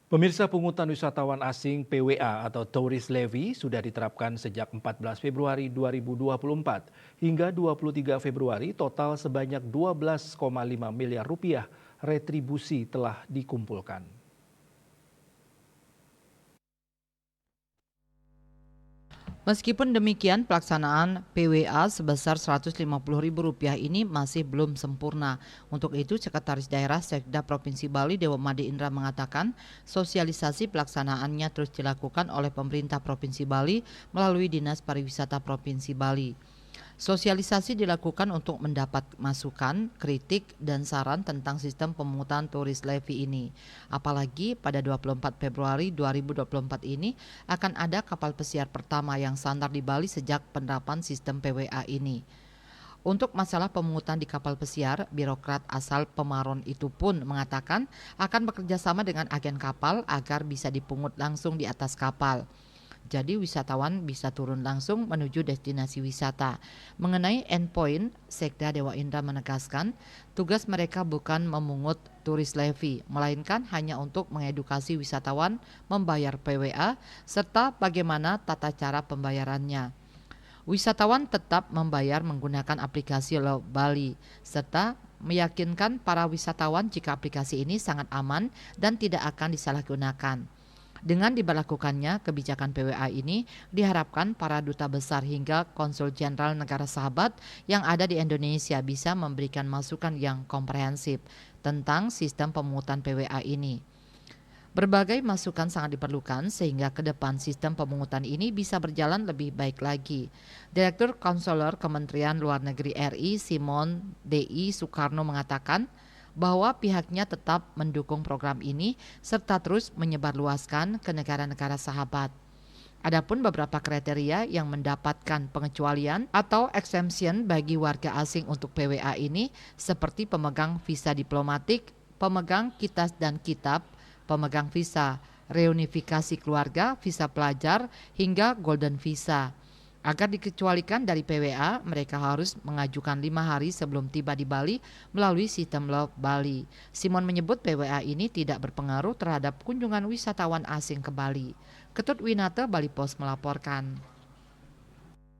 Pemirsa, pungutan wisatawan asing (PWA) atau Tourist Levy sudah diterapkan sejak 14 Februari 2024 hingga 23 Februari. Total sebanyak 12,5 miliar rupiah retribusi telah dikumpulkan. Meskipun demikian, pelaksanaan PWA sebesar Rp150.000 ini masih belum sempurna. Untuk itu, Sekretaris Daerah Sekda Provinsi Bali Dewa Made Indra mengatakan sosialisasi pelaksanaannya terus dilakukan oleh pemerintah Provinsi Bali melalui Dinas Pariwisata Provinsi Bali. Sosialisasi dilakukan untuk mendapat masukan, kritik, dan saran tentang sistem pemungutan turis levy ini. Apalagi pada 24 Februari 2024 ini akan ada kapal pesiar pertama yang sandar di Bali sejak penerapan sistem PWA ini. Untuk masalah pemungutan di kapal pesiar, birokrat asal Pemaron itu pun mengatakan akan bekerja sama dengan agen kapal agar bisa dipungut langsung di atas kapal. Jadi wisatawan bisa turun langsung menuju destinasi wisata. Mengenai endpoint, Sekda Dewa Indra menegaskan tugas mereka bukan memungut turis levy, melainkan hanya untuk mengedukasi wisatawan membayar PWA serta bagaimana tata cara pembayarannya. Wisatawan tetap membayar menggunakan aplikasi Lo Bali serta meyakinkan para wisatawan jika aplikasi ini sangat aman dan tidak akan disalahgunakan. Dengan diberlakukannya kebijakan PWA ini, diharapkan para duta besar hingga konsul jenderal negara sahabat yang ada di Indonesia bisa memberikan masukan yang komprehensif tentang sistem pemungutan PWA ini. Berbagai masukan sangat diperlukan sehingga ke depan sistem pemungutan ini bisa berjalan lebih baik lagi. Direktur Konselor Kementerian Luar Negeri RI Simon DI Soekarno mengatakan bahwa pihaknya tetap mendukung program ini serta terus menyebarluaskan ke negara-negara sahabat. Adapun beberapa kriteria yang mendapatkan pengecualian atau exemption bagi warga asing untuk PWA ini seperti pemegang visa diplomatik, pemegang kitas dan kitab, pemegang visa reunifikasi keluarga, visa pelajar, hingga golden visa. Agar dikecualikan dari PWA, mereka harus mengajukan 5 hari sebelum tiba di Bali melalui sistem Love Bali. Simon menyebut PWA ini tidak berpengaruh terhadap kunjungan wisatawan asing ke Bali. Ketut Winata, Bali Post melaporkan.